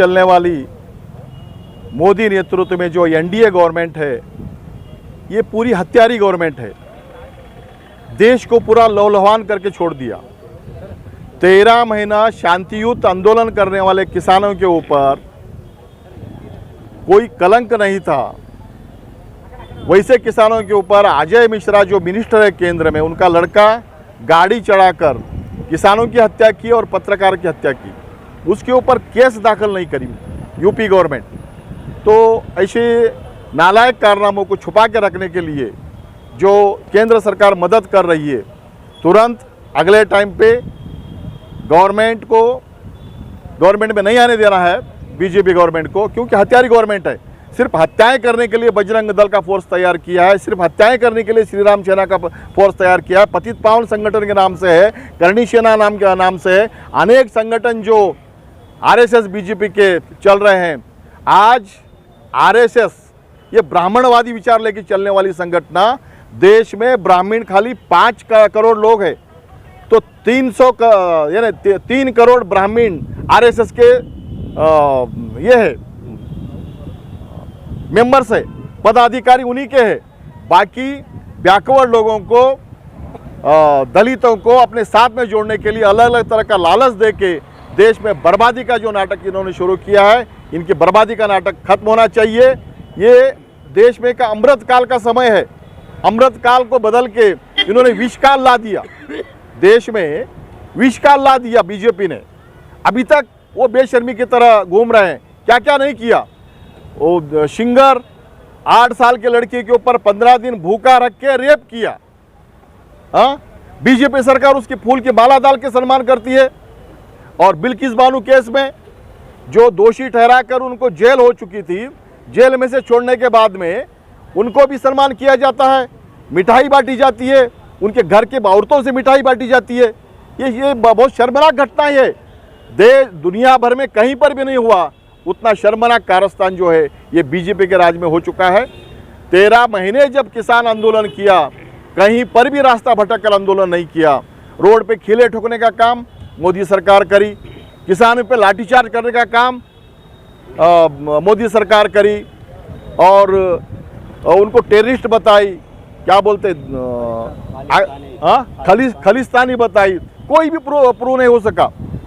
चलने वाली मोदी नेतृत्व में जो एनडीए गवर्नमेंट है, ये पूरी हत्यारी गवर्नमेंट है। देश को पूरा लहूलुहान करके छोड़ दिया। 13 महीना शांतियुत आंदोलन करने वाले किसानों के ऊपर कोई कलंक नहीं था। वैसे किसानों के ऊपर अजय मिश्रा जो मिनिस्टर है केंद्र में, उनका लड़का गाड़ी चढ़ाकर किसानों की हत्या की और पत्रकार की हत्या की। उसके ऊपर केस दाखिल नहीं करी यूपी गवर्नमेंट। तो ऐसे नालायक कारनामों को छुपा के रखने के लिए जो केंद्र सरकार मदद कर रही है, तुरंत अगले टाइम पे गवर्नमेंट में नहीं आने देना है बीजेपी गवर्नमेंट को, क्योंकि हत्यारी गवर्नमेंट है। सिर्फ हत्याएं करने के लिए बजरंग दल का फोर्स तैयार किया है, सिर्फ हत्याएं करने के लिए श्री राम सेना का फोर्स तैयार किया है, पतित पावन संगठन के नाम से है, करणी सेना नाम के नाम से है, अनेक संगठन जो आरएसएस बीजेपी के चल रहे हैं। आज आरएसएस ये ब्राह्मणवादी विचार लेके चलने वाली संगठन, देश में ब्राह्मण खाली 5 करोड़ लोग हैं, तो 3 करोड़ ब्राह्मण आरएसएस के ये है मेंबर्स है, पदाधिकारी उन्हीं के हैं। बाकी बैकवर्ड लोगों को, दलितों को अपने साथ में जोड़ने के लिए अलग अलग तरह का लालच देके देश में बर्बादी का जो नाटक इन्होंने शुरू किया है, इनकी बर्बादी का नाटक खत्म होना चाहिए। ये देश में का अमृत काल का समय है। अमृत काल को बदल के इन्होंने विषकाल ला दिया। देश में विषकाल ला दिया बीजेपी ने। अभी तक वो बेशर्मी की तरह घूम रहे हैं। क्या क्या नहीं किया। वो शिंगर 8 साल के लड़की के ऊपर 15 दिन भूखा रख के रेप किया। बीजेपी सरकार उसकी फूल की माला डाल के सम्मान करती है। और बिल्किस बानो केस में जो दोषी ठहराकर उनको जेल हो चुकी थी, जेल में से छोड़ने के बाद में उनको भी सम्मान किया जाता है, मिठाई बांटी जाती है, उनके घर के औरतों से मिठाई बांटी जाती है। ये बहुत शर्मनाक घटना है। दुनिया भर में कहीं पर भी नहीं हुआ उतना शर्मनाक कारस्तान जो है ये बीजेपी के राज में हो चुका है। 13 महीने जब किसान आंदोलन किया, कहीं पर भी रास्ता भटक कर आंदोलन नहीं किया। रोड पे खिले ठोकने का काम मोदी सरकार करी, किसानों पे लाठीचार्ज करने का काम मोदी सरकार करी, और उनको टेररिस्ट बताई, क्या बोलते खलिस्तानी बताई। कोई भी प्रूव नहीं हो सका।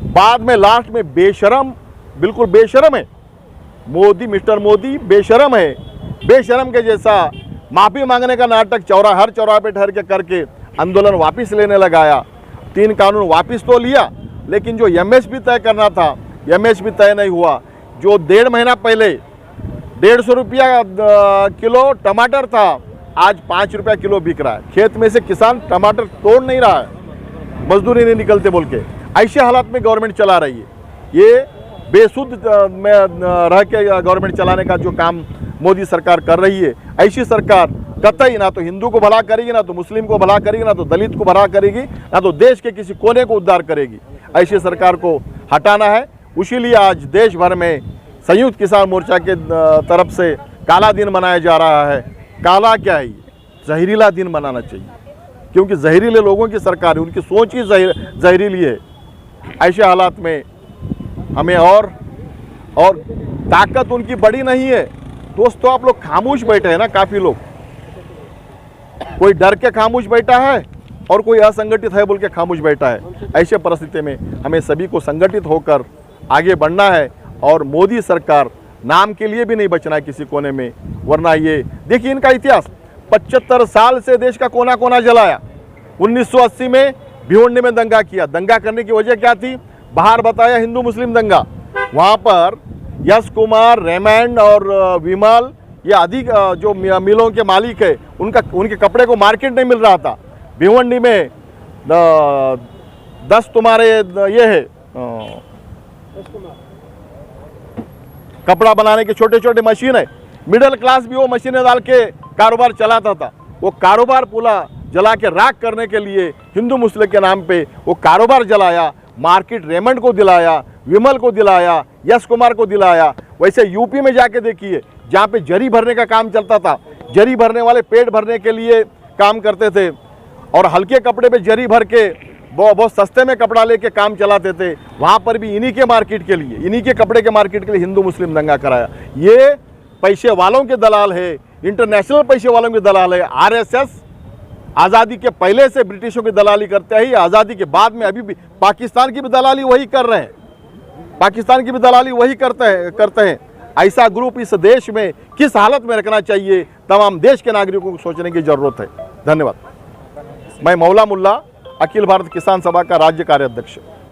बाद में लास्ट में बेशरम, बिल्कुल बेशरम है मोदी, मिस्टर मोदी बेशरम है। बेशरम के जैसा माफी मांगने का नाटक हर चौराहे पे ठहर के करके आंदोलन वापस लेने लगाया। 3 कानून वापस तो लिया, लेकिन जो एमएसपी तय करना था एमएसपी तय नहीं हुआ। जो 1.5 महीना पहले 150 रुपया किलो टमाटर था, आज 5 रुपया किलो बिक रहा है। खेत में से किसान टमाटर तोड़ नहीं रहा है, मजदूरी नहीं निकलते बोल के। ऐसे हालात में गवर्नमेंट चला रही है। ये बेसुध में रह के गवर्नमेंट चलाने का जो काम मोदी सरकार कर रही है, ऐसी सरकार कतई ना तो हिंदू को भला करेगी, ना तो मुस्लिम को भला करेगी, ना तो दलित को भला करेगी, ना तो देश के किसी कोने को उद्धार करेगी। ऐसी सरकार को हटाना है। इसीलिए आज देश भर में संयुक्त किसान मोर्चा के तरफ से काला दिन मनाया जा रहा है। काला क्या है? जहरीला दिन मनाना चाहिए, क्योंकि जहरीले लोगों की सरकार है, उनकी सोच ही जहरीली है। ऐसे हालात में हमें और ताकत उनकी बड़ी नहीं है। दोस्तों, आप लोग खामोश बैठे हैं ना, काफ़ी लोग, कोई डर के खामोश बैठा है और कोई असंगठित है बोल के खामोश बैठा है। ऐसे परिस्थिति में हमें सभी को संगठित होकर आगे बढ़ना है, और मोदी सरकार नाम के लिए भी नहीं बचना है किसी कोने में। वरना ये देखिए, इनका इतिहास 75 साल से देश का कोना कोना जलाया। 1980 में भिवंडी में दंगा किया। दंगा करने की वजह क्या थी? बाहर बताया हिंदू मुस्लिम दंगा। वहाँ पर यश कुमार, रेमंड और विमल, ये अधिक जो मिलों के मालिक है, उनके कपड़े को मार्केट नहीं मिल रहा था। भिवंडी में 10 तुम्हारे ये है कपड़ा बनाने के छोटे छोटे मशीन है। मिडिल क्लास भी वो मशीनें डाल के कारोबार चलाता था। वो कारोबार पूरा जला के राख करने के लिए हिंदू मुस्लिम के नाम पे वो कारोबार जलाया। मार्केट रेमंड को दिलाया, विमल को दिलाया, यश कुमार को दिलाया। वैसे यूपी में जाके देखिए, जहाँ पे जरी भरने का काम चलता था, जरी भरने वाले पेट भरने के लिए काम करते थे, और हल्के कपड़े पे जरी भर के बहुत सस्ते में कपड़ा लेके काम चलाते थे, वहाँ पर भी इन्हीं के मार्केट के लिए, इन्हीं के कपड़े के मार्केट के लिए हिंदू मुस्लिम दंगा कराया। ये पैसे वालों के दलाल है, इंटरनेशनल पैसे वालों के दलाल है। आरएसएस आज़ादी के पहले से ब्रिटिशों की दलाली करते हैं, आज़ादी के बाद में अभी भी पाकिस्तान की भी दलाली वही कर रहे हैं, पाकिस्तान की भी दलाली वही करते हैं। ऐसा ग्रुप इस देश में किस हालत में रखना चाहिए, तमाम देश के नागरिकों को सोचने की जरूरत है। धन्यवाद। मैं मौला मुल्ला, अखिल भारत किसान सभा का राज्य कार्याध्यक्ष।